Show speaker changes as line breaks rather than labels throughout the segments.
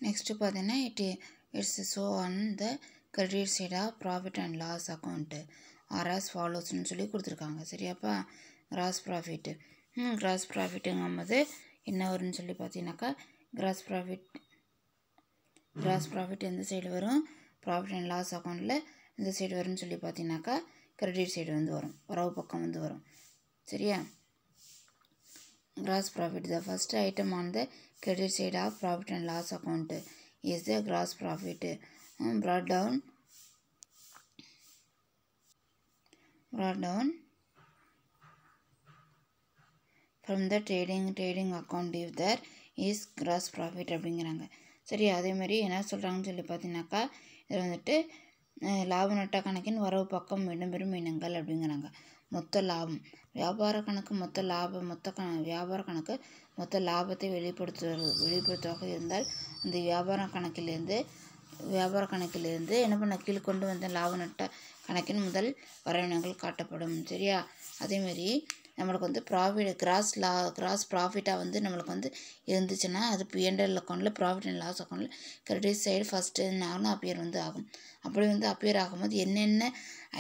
Next பார்த்தீங்கன்னா it's show on the credit side of profit and loss account as ஃபாலோஸ்ன்னு சொல்லி கொடுத்துருக்காங்க. சரியாப்பா? கிராஸ் ப்ராஃபிட்டு கிராஸ் ப்ராஃபிட்டுங்கும்போது என்ன வரும்னு சொல்லி பார்த்தீங்கன்னாக்கா கிராஸ் ப்ராஃபிட் எந்த சைடு வரும்? ப்ராஃபிட் அண்ட் லாஸ் அக்கௌண்ட்டில் எந்த சைடு வரும்னு சொல்லி பார்த்தீங்கன்னாக்கா கிரெடிட் சைடு வந்து வரும், வரவு பக்கம் வந்து வரும். சரியா? Gross profit. The first item on the credit side of profit and loss account is the gross profit. Brought down from the trading account if there is gross profit அப்படிங்கிறாங்க. சரி, அதேமாதிரி என்ன சொல்கிறாங்கன்னு சொல்லி பார்த்தீங்கன்னாக்கா இதில் வந்துட்டு லாப நட்ட கணக்கின் வரவு பக்கம் இடம்பெறும் இனங்கள் அப்படிங்கிறாங்க. மொத்த லாபம் வியாபார கணக்கு வியாபார கணக்கு மொத்த லாபத்தை வெளிப்படுத்துவதாக இருந்தால் அந்த வியாபார கணக்கிலிருந்து என்ன பண்ண கீழ் கொண்டு வந்த லாப நட்ட கணக்கின் முதல் வரவினங்கள் காட்டப்படும். சரியா? அதேமாரி நம்மளுக்கு வந்து கிராஸ் ப்ராஃபிட்டாக வந்து நம்மளுக்கு வந்து இருந்துச்சுன்னா அது P&L அக்கௌண்ட்டில் ப்ராஃபிட் அண்ட் லாஸ் அக்கௌண்ட்டில் கிரெடிட் சைடு ஃபஸ்ட்டு என்ன ஆகணும்? அப்பியர் வந்து ஆகும். அப்படி வந்து அப்பியர் ஆகும்போது என்னென்ன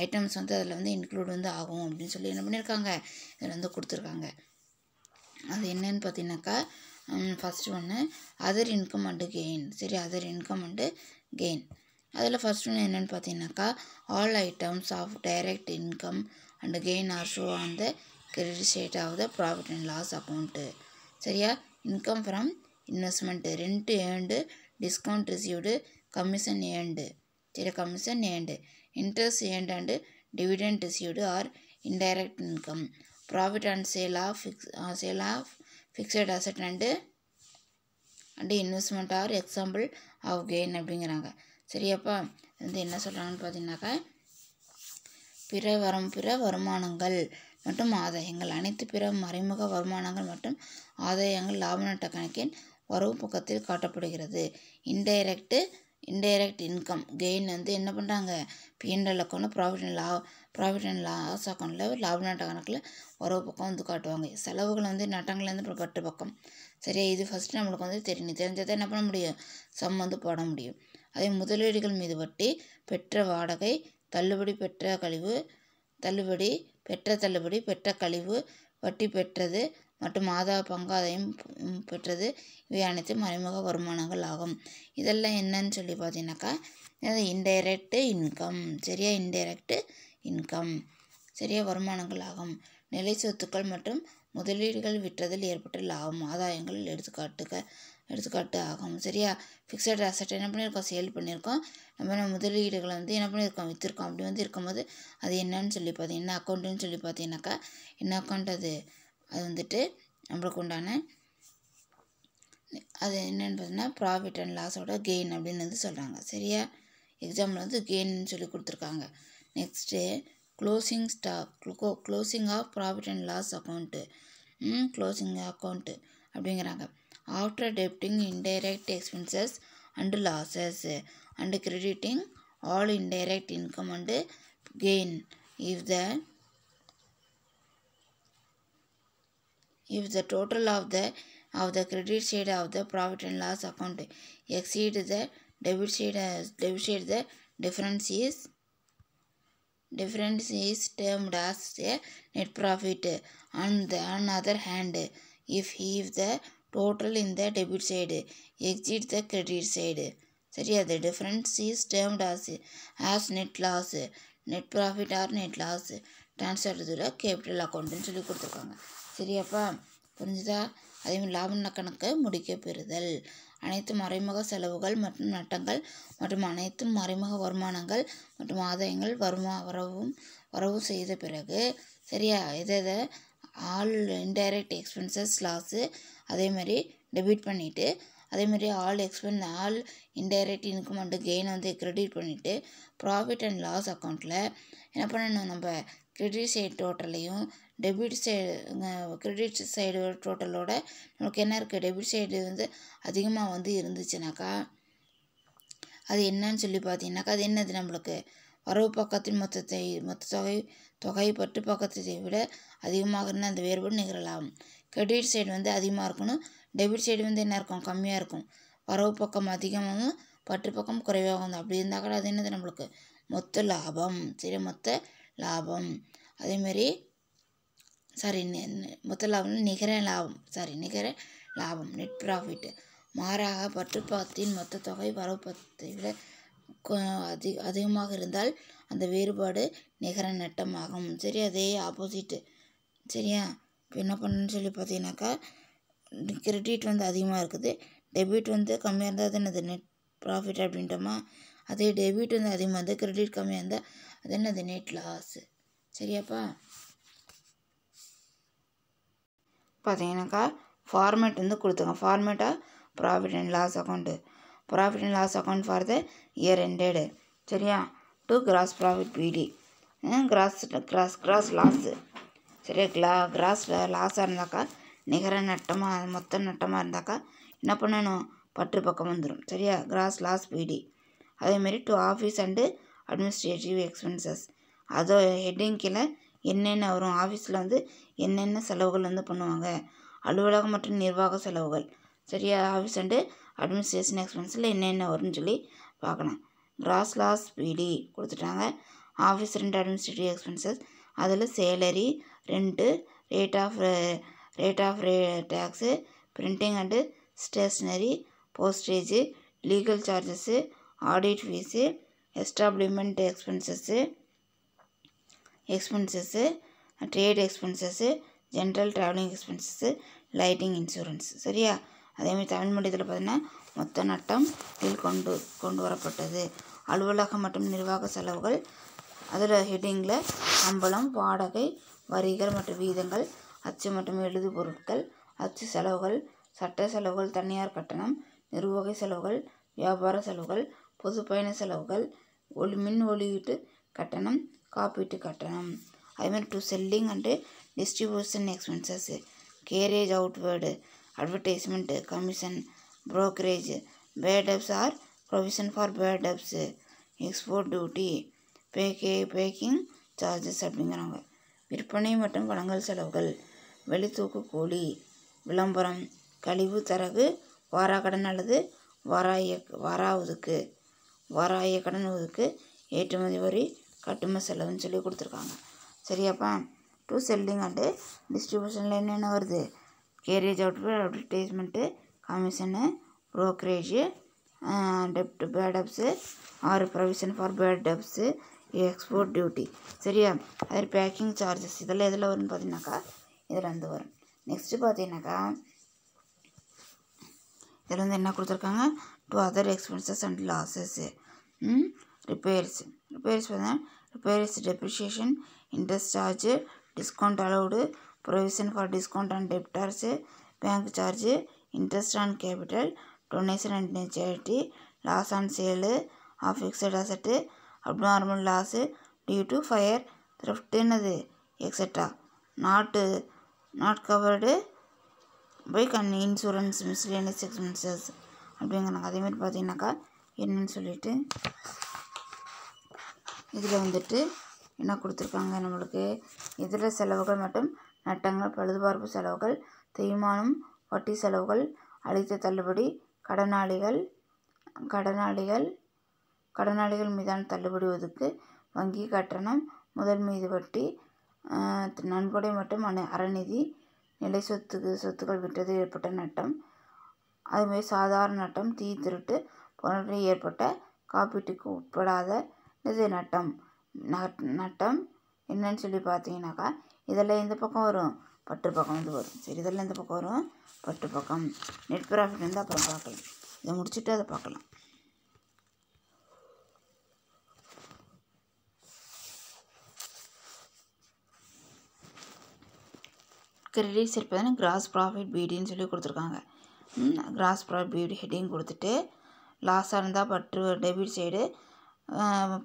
ஐட்டம்ஸ் வந்து அதில் வந்து இன்க்ளூட் வந்து ஆகும் அப்படின்னு சொல்லி என்ன பண்ணியிருக்காங்க? இதில் வந்து கொடுத்துருக்காங்க. அது என்னன்னு பார்த்தீங்கன்னாக்கா ஃபஸ்ட்டு ஒன்று அதர் இன்கம் அண்டு கெயின். சரி, அதர் இன்கம் அண்டு கெயின் அதில் ஃபஸ்ட் ஒன்று என்னென்னு பார்த்தீங்கன்னாக்கா all items of direct income and gain are show on the credit side of the profit and loss account. சரியா? Income from investment, rent earned, discount received, commission earned. சரி, commission earned, interest earned and dividend received are indirect income. Profit and sale of fixed asset and investment are example of gain அப்படிங்கிறாங்க. சரியாப்பா? வந்து என்ன சொல்கிறாங்கன்னு பார்த்தீங்கன்னாக்கா பிற வருமானங்கள் மற்றும் ஆதாயங்கள் அனைத்து பிற மறைமுக வருமானங்கள் மற்றும் ஆதாயங்கள் லாப நட்ட கணக்கின் வரவு பக்கத்தில் காட்டப்படுகிறது. இன்டைரக்ட் இன்கம் கெயின் வந்து என்ன பண்ணுறாங்க? P&L அக்கௌண்ட்டில் ப்ராஃபிட் அண்ட் லாஸ் அக்கௌண்ட்டில் லாப நட்ட கணக்கில் வரவு பக்கம் வந்து காட்டுவாங்க. செலவுகள் வந்து நட்டங்கள்லேருந்து பட்டு பக்கம். சரியா? இது ஃபஸ்ட்டு நம்மளுக்கு வந்து தெரிஞ்சதை என்ன பண்ண முடியும்? சம் வந்து போட முடியும். அதே முதலீடுகள் மீது வட்டி, பெற்ற வாடகை, தள்ளுபடி, பெற்ற கழிவு, வட்டி பெற்றது மற்றும் பங்காதாயம் பெற்றது, இவை அனைத்தும் மறைமுக வருமானங்கள் ஆகும். இதெல்லாம் என்னன்னு சொல்லி பார்த்தீங்கன்னாக்கா இன்டைரக்ட் இன்கம். சரியா? Indirect income. சரியா? வருமானங்கள் ஆகும். நிலை சொத்துக்கள் மற்றும் முதலீடுகள் விற்றதில் ஏற்பட்ட லாபம் ஆதாயங்கள் எடுத்துக்காட்டு ஆகும். சரியா? ஃபிக்ஸட் அசட் என்ன பண்ணியிருக்கோம்? சேல் பண்ணியிருக்கோம். நம்ம முதலீடுகளை வந்து என்ன பண்ணியிருக்கோம்? விற்றுருக்கோம். அப்படி வந்து இருக்கும்போது அது என்னன்னு சொல்லி பார்த்தீங்கன்னா என்ன அக்கௌண்ட்டுன்னு சொல்லி பார்த்தீங்கன்னாக்கா என்ன அக்கௌண்ட் அது வந்துட்டு நம்மளுக்கு உண்டான அது என்னென்னு பார்த்தீங்கன்னா ப்ராஃபிட் அண்ட் லாஸோட கெயின் அப்படின்னு வந்து சொல்கிறாங்க. சரியா? எக்ஸாம்பிள் வந்து கெயின்னு சொல்லி கொடுத்துருக்காங்க. Next closing of profit and loss account closing account அப்படிங்கிறாங்க. After debiting indirect expenses and losses and crediting all indirect income and gain if the total of the credit side of the profit and loss account exceed the debit side the difference is termed as a net profit. On the other hand, if the total in the debit side exceeds the credit side, சரியா, the difference is termed as net loss, net profit or net loss transfer to the capital account ன்னு சொல்லி கொடுத்துருக்காங்க. சரியாப்பா? புரிஞ்சுதா? அதேமாதிரி லாப கணக்கு முடிக்க பெறுதல் அனைத்து மறைமுக செலவுகள் மற்றும் நட்டங்கள் மற்றும் அனைத்து மறைமுக வருமானங்கள் மற்றும் ஆதாயங்கள் வரவு செய்த பிறகு. சரியா? எதை ஆல் இன்டைரக்ட் எக்ஸ்பென்சஸ் லாஸு அதேமாதிரி டெபிட் பண்ணிவிட்டு அதேமாதிரி all indirect income and gain வந்து கிரெடிட் பண்ணிவிட்டு ப்ராஃபிட் அண்ட் லாஸ் அக்கௌண்ட்டில் என்ன பண்ணணும்? நம்ம கிரெடிட் சைடு டோட்டலையும் கிரெடிட் சைடு டோட்டலோட நமக்கு என்ன இருக்குது? டெபிட் சைடு வந்து அதிகமாக வந்து இருந்துச்சுனாக்கா அது என்னன்னு சொல்லி பார்த்தீங்கன்னாக்கா அது என்னது? நம்மளுக்கு வரவு பக்கத்தின் மொத்த தொகை பற்று பக்கத்தை விட அதிகமாக இருந்தால் அந்த வேறுபாடு நிகழலாம். கிரெடிட் சைடு வந்து அதிகமாக இருக்கணும், டெபிட் சைடு வந்து என்ன இருக்கும்? கம்மியாக இருக்கும். வரவு பக்கம் அதிகமாகவும் பற்று பக்கம் குறைவாகும். அப்படி இருந்தால் கூட அது என்னது நம்மளுக்கு மொத்த லாபம். சரி, மொத்த லாபம். அதேமாரி மொத்த லாபம் நிகர லாபம் நிகர லாபம் நெட் ப்ராஃபிட். மாறாக பற்று பக்கத்தின் மொத்த தொகை வரவு பக்கத்தை விட அதிகமாக இருந்தால் அந்த வேறுபாடு நிகர நட்டமாகும். சரி, அதே ஆப்போசிட்டு. சரியா, இப்போ என்ன பண்ணணும்னு சொல்லி பார்த்தீங்கன்னாக்கா, கிரெடிட் வந்து அதிகமாக இருக்குது, டெபிட் வந்து கம்மியாக இருந்தால் அது என்னது நெட் ப்ராஃபிட் அப்படின்ட்டோமா. அதே டெபிட் வந்து அதிகமாக இருந்தால் கிரெடிட் கம்மியாக இருந்தால் அது என்னது நெட் லாஸு. சரியாப்பா. பார்த்தீங்கன்னாக்கா ஃபார்மேட் வந்து கொடுத்துங்க. ஃபார்மேட்டாக profit and loss account. Profit and loss account for the year ended. சரியா, to gross profit B D. Gross loss. சரியா, கிராஸ் லாஸாக இருந்தாக்கா நிகர நட்டமாக மொத்த நட்டமாக இருந்தாக்கா என்ன பண்ணணும், பற்று பக்கம் வந்துடும். சரியா, கிராஸ் லாஸ் பிடி. அதேமாரி to office and administrative expenses. அதோ ஹெட்டிங் கீழே என்னென்ன வரும், ஆஃபீஸில் வந்து என்னென்ன செலவுகள் வந்து பண்ணுவாங்க, அலுவலகம் மற்றும் நிர்வாக செலவுகள். சரியா, ஆஃபீஸ் அண்டு அட்மினிஸ்ட்ரேஷன் எக்ஸ்பென்ஸில் என்னென்ன வரும்னு சொல்லி பார்க்கலாம். கிராஸ் லாஸ் பிடி கொடுத்துட்டாங்க. ஆஃபீஸ் ரெண்ட் அட்மினிஸ்ட்ரேட்டிவ் எக்ஸ்பென்சஸ், அதில் salary, rent, rate of taxes, printing and stationery, postage, legal charges, audit fees, establishment expenses, trade expenses, general travelling expenses, lighting insurance. சரியா, அதேமாதிரி தமிழ் மொழியில் பார்த்தீங்கன்னா மொத்த நட்டம் கீழ் கொண்டு வரப்பட்டது. அலுவலகம் மற்றும் நிர்வாக செலவுகள், அதில் ஹெட்டிங்கில் சம்பளம், வாடகை, வரிகள் மற்றும் வீதங்கள், அச்சு மற்றும் எழுது பொருட்கள், அச்சு செலவுகள், சட்ட செலவுகள், தனியார் கட்டணம், நிர்வாக செலவுகள், வியாபார செலவுகள், பொது பயண செலவுகள், மின் ஒளியீட்டு கட்டணம், காப்பீட்டு கட்டணம். அதேமாதிரி to selling and distribution expenses, carriage outward, advertisement, commission, brokerage, bad debts or provision for bad debts, export duty, packing charges அப்படிங்கிறாங்க. விற்பனை மற்றும் வழங்கல் செலவுகள், வெளித்தூக்கு கூலி, விளம்பரம், கழிவு தரகு, வாராக்கடன் அல்லது வாராய கடன் ஒதுக்கு, ஏற்றுமதி வரி, கட்டும செலவுன்னு சொல்லி கொடுத்துருக்காங்க. சரியாப்பா. டு செல்லிங் அண்டு டிஸ்ட்ரிபியூஷனில் என்னென்ன வருது, carriage outward, advertisement, commission, brokerage, டெப்ட், bad debts or provision for bad debts, export duty. சரியா, அது பேக்கிங் சார்ஜஸ். இதெல்லாம் எதில் வரும்னு பார்த்தீங்கன்னாக்கா இதில் வந்து வரும். நெக்ஸ்ட்டு பார்த்தீங்கன்னாக்கா இதில் வந்து என்ன கொடுத்துருக்காங்க, to other expenses and losses. Repairs பார்த்தீங்கன்னா repairs, depreciation, interest charge, discount allowed, provision for discount and debtors, bank charge, interest on capital, donation and charity, loss on sale of fixed asset, abnormal loss due to fire, theft, என்னது etcetera, not covered by insurance, miscellaneous expenses அப்படிங்கிறாங்க. அதேமாதிரி பார்த்தீங்கன்னாக்கா என்னன்னு சொல்லிட்டு இதில் வந்துட்டு என்ன கொடுத்துருக்காங்க நம்மளுக்கு, இதர செலவுகள் மற்றும் நட்டங்கள், பழுதுபார்ப்பு செலவுகள், தேய்மானம், வட்டி செலவுகள், அளித்த தள்ளுபடி, கடனாளிகள் மீதான தள்ளுபடி ஒதுக்கு, வங்கி கட்டணம், முதல் மீது வட்டி, நன்கொடை மற்றும் அறநிதி, நிலை சொத்துக்கள் விட்டது ஏற்பட்ட நட்டம், அதுமாதிரி சாதாரண நட்டம், தீ திருட்டு போன்றவை ஏற்பட்ட காப்பீட்டுக்கு உட்படாத இது நட்டம் என்னன்னு சொல்லி பார்த்தீங்கன்னாக்கா இதெல்லாம் எந்த பக்கம் வரும், பற்று பக்கம் வந்து வரும். சரி, இதெல்லாம் எந்த பக்கம் வரும், பற்று பக்கம். நெட் ப்ராஃபிட் வந்து அப்புறம் பார்க்கலாம், இதை முடிச்சுட்டு அதை பார்க்கலாம். கிரெடிட்ஸ் இருப்பதுன்னா கிராஸ் ப்ராஃபிட் பிடின்னு சொல்லி கொடுத்துருக்காங்க. கிராஸ் ப்ராஃபிட் பிடி ஹெட்டிங் கொடுத்துட்டு, லாஸாக இருந்தால் பற்று டெபிட் சைடு,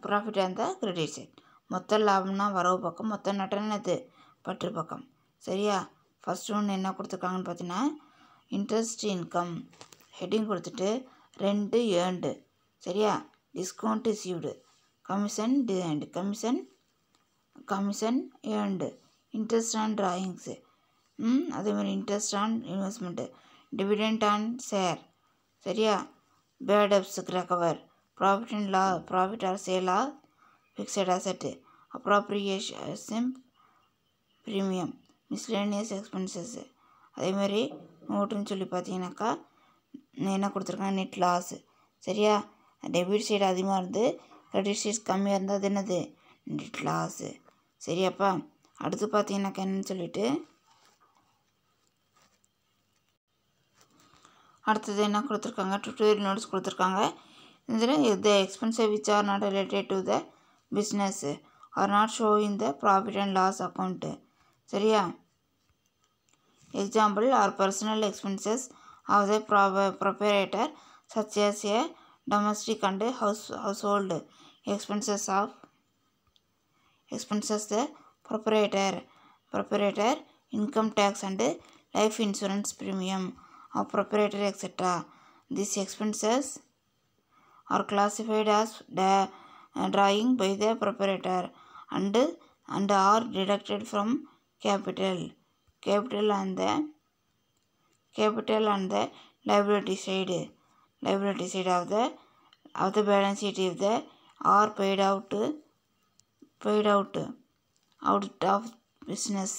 ப்ராஃபிட்டாக இருந்தால் கிரெடிட் சைடு. மொத்த லாபம்னா வரவு பக்கம், மொத்த நட்டம்னது பற்று பக்கம். சரியா, ஃபஸ்ட் ஒன்று என்ன கொடுத்துருக்காங்கன்னு பார்த்தீங்கன்னா இன்ட்ரெஸ்ட் இன்கம் ஹெட்டிங் கொடுத்துட்டு, ரெண்டு ஏர்ன்டு. சரியா, discount received, commission earned, interest on drawings, அதேமாதிரி interest on investment, dividend on share. சரியா, bad debts recover, profit or sale of fixed asset, appropriation premium, miscellaneous expenses. அதே மாதிரி நோட்டுன்னு சொல்லி பார்த்தீங்கன்னாக்கா என்ன கொடுத்துருக்காங்க, நெட் லாஸ். சரியா, டெபிட் சைடு அதிகமாக இருந்து கிரெடிட் சைடு கம்மியாக இருந்தால் அது என்னது, நெட் லாஸு. சரியாப்பா, அடுத்து பார்த்தீங்கன்னாக்கா என்னன்னு சொல்லிட்டு அடுத்தது என்ன கொடுத்துருக்காங்க, டுட்டோரியல் நோட்ஸ் கொடுத்துருக்காங்க. இதில் the expensive which are not related to the business are not show in the profit and loss account. சரியா, example are personal expenses of the proprietor such as a domestic and household expenses the proprietor income tax and life insurance premium of proprietor etc. These expenses are classified as drawing by the proprietor and are deducted from capital on the liability side of the balance sheet if they are paid out of business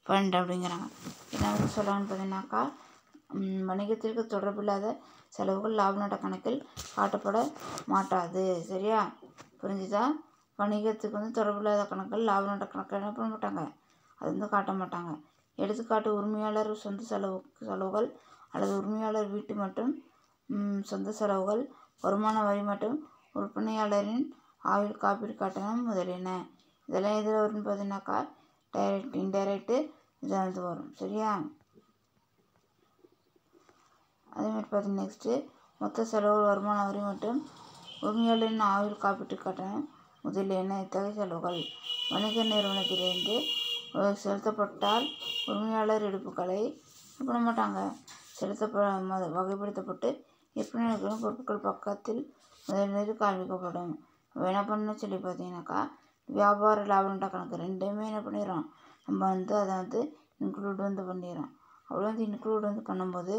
fund அப்படிங்கிறாங்க. என்ன சொல்கிறாங்கன்னு பார்த்தீங்கன்னாக்கா, வணிகத்திற்கு தொடர்பில்லாத செலவுகள் லாப நட்ட கணக்கில் காட்டப்பட மாட்டாது. சரியா, புரிஞ்சுதா? வணிகத்துக்கு வந்து தொடர்பில்லாத கணக்கில் லாப நட்ட கணக்கில் என்ன பண்ண மாட்டாங்க, அது வந்து காட்ட மாட்டாங்க. எடுத்துக்காட்டு, உரிமையாளர் சொந்த செலவுகள் அல்லது உரிமையாளர் வீட்டு மற்றும் சொந்த செலவுகள், வருமான வரி மற்றும் விற்பனையாளரின் ஆயுள் காப்பீடு கட்டணம் முதலியன. இதெல்லாம் எதில் வரும்னு பார்த்தீங்கன்னாக்கா டைரக்ட் இன்டைரக்டு இதில் வந்து வரும். சரியா, அதேமாதிரி பார்த்தீங்கன்னா நெக்ஸ்ட்டு மொத்த செலவுகள், வருமான வரி மற்றும் உரிமையாளரின் ஆயுள் காப்பீட்டு கட்டணம் முதலியன. இத்தகைய செலவுகள் வணிக நிறுவனத்திலிருந்து செலுத்தப்பட்டால் உரிமையாளர் எடுப்புகளை பண்ண மாட்டாங்க, வகைப்படுத்தப்பட்டு விற்பனையாளர்களின் பொருட்கள் பக்கத்தில் முதலில் காண்பிக்கப்படும். என்ன பண்ணணும்னு சொல்லி பார்த்தீங்கன்னாக்கா, வியாபார லாப நட்ட கணக்கு ரெண்டுமே என்ன பண்ணிடுறோம், நம்ம வந்து அதை வந்து இன்க்ளூட் வந்து பண்ணிடுறோம். அப்படி வந்து இன்க்ளூட் வந்து பண்ணும்போது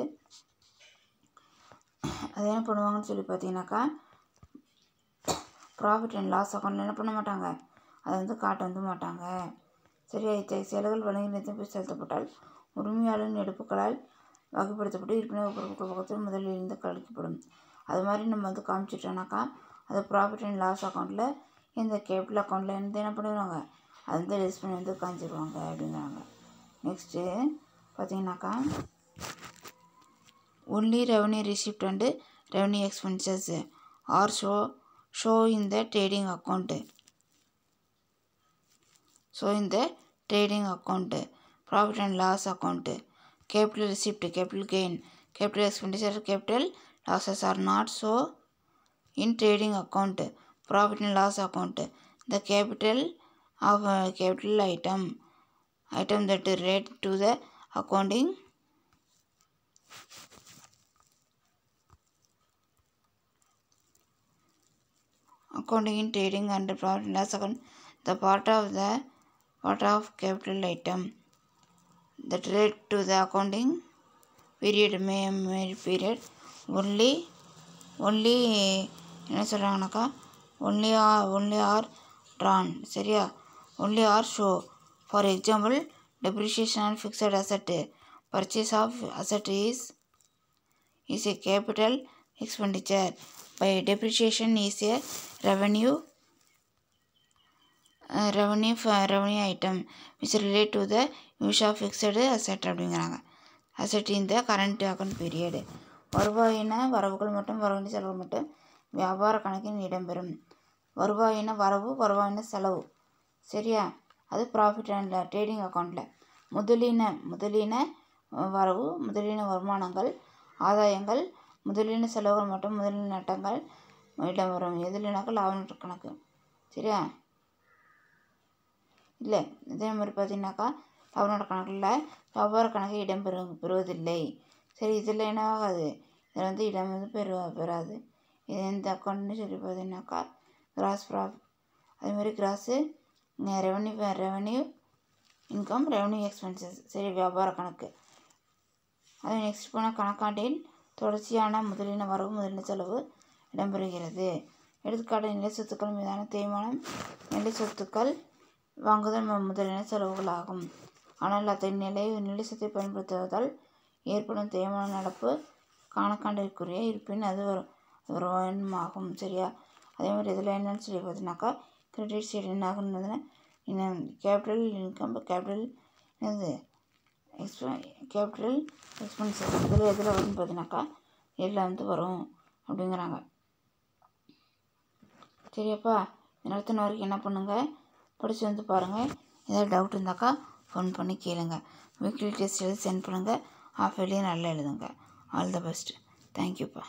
அதை என்ன பண்ணுவாங்கன்னு சொல்லி பார்த்தீங்கன்னாக்கா, ப்ராஃபிட் அண்ட் லாஸ் அக்கௌண்ட்டில் என்ன பண்ண மாட்டாங்க, அதை வந்து காட்ட வந்து மாட்டாங்க. சரியா, இத்தகைய செயல்கள் வணிக நிறுவனத்தில் செலுத்தப்பட்டால் உரிமையாளரின் எடுப்புகளால் வகைப்படுத்தப்பட்டு விற்பனை பொருட்கள் பக்கத்தில் முதலில் இருந்து கழிக்கப்படும். அது மாதிரி நம்ம வந்து காமிச்சிட்டோம்னாக்கா அது ப்ராஃபிட் அண்ட் லாஸ் அக்கௌண்ட்டில் இந்த கேபிட்டல் அக்கௌண்ட்டில் இருந்து என்ன பண்ணிடுவாங்க, அது வந்து லிஸ்ட் பண்ணி வந்து காமிச்சிடுவாங்க அப்படிங்கிறாங்க. நெக்ஸ்ட்டு பார்த்தீங்கன்னாக்கா, only revenue receipt and revenue expenses R show in the trading account. Profit and loss account, capital receipt, capital gain, capital expenditure, capital losses are not so in trading account, profit and loss account. The capital of capital item that relate to the accounting in trading and profit and loss account, the part of capital item that relate to the accounting period period only என்ன சொல்கிறாங்கனாக்கா only are drawn. சரியா, only are show. For example, depreciation on fixed asset, purchase of asset is a capital expenditure. By depreciation is a revenue item which relate to the use of fixed asset அப்படிங்கிறாங்க. asset in the current account period. வருவாயின வரவுகள் மற்றும் வரவேண்டிய செலவுகள் மட்டும் வியாபார கணக்கில் இடம்பெறும். வருவாயின வரவு, வருவாயின செலவு. சரியா, அது ப்ராஃபிட் அண்ட் ட்ரேடிங் அக்கௌண்ட்டில். முதலீன வரவு, முதலீன வருமானங்கள், ஆதாயங்கள், முதலீன செலவுகள் மற்றும் முதலீன நட்டங்கள் இடம்பெறும். எதுலனாக்கா லாப நட்ட கணக்கு. சரியா, இல்லை இதே மாதிரி பார்த்தீங்கன்னாக்கா லாப நட்ட கணக்கில் வியாபார கணக்கு பெறுவதில்லை. சரி, இதில் என்ன ஆகாது, இதில் வந்து இடம் வந்து பெறாது. இது எந்த அக்கௌண்ட்னு சொல்லி பார்த்தீங்கன்னாக்கா கிராஸ் ப்ராஃபிட். அதேமாதிரி gross revenue income, revenue expenses. சரி, வியாபார கணக்கு. அது நெக்ஸ்ட் போனால் கணக்காண்டின் தொடர்ச்சியான முதலீன வரவு முதலீன செலவு இடம்பெறுகிறது. எடுத்துக்காட்டு நிலை சொத்துக்கள் மீதான தேய்மானம் நிலை சொத்துக்கள் வாங்குதல் முதலீன செலவுகளாகும். ஆனால் அத்தகைய நிலை சொத்தை பயன்படுத்துவதால் ஏற்படும் தேய்மானம் நடப்பு கணக்காண்டிற்குரிய இருப்பின் அது வருமானமாகும். சரியா? அதே மாதிரி இதில் என்னென்னு சொல்லி பார்த்தீங்கன்னாக்கா கிரெடிட் சைடு என்ன ஆகுதுன்னா capital income capital capital expenses இதில் எதில் வரும்னு பார்த்தீங்கன்னாக்கா எல்லாம் வரும் அப்படிங்கிறாங்க. சரியாப்பா? நடத்தின வரைக்கும் என்ன பண்ணுங்கள், படித்து பாருங்கள். ஏதாவது டவுட் இருந்தாக்கா ஃபோன் பண்ணி கேளுங்க. வீக்லி டெஸ்ட் எழுதி சென்ட் பண்ணுங்கள். ஆஃப் இயர்லியும் நல்லா எழுதுங்க. All the best. தேங்க்யூப்பா.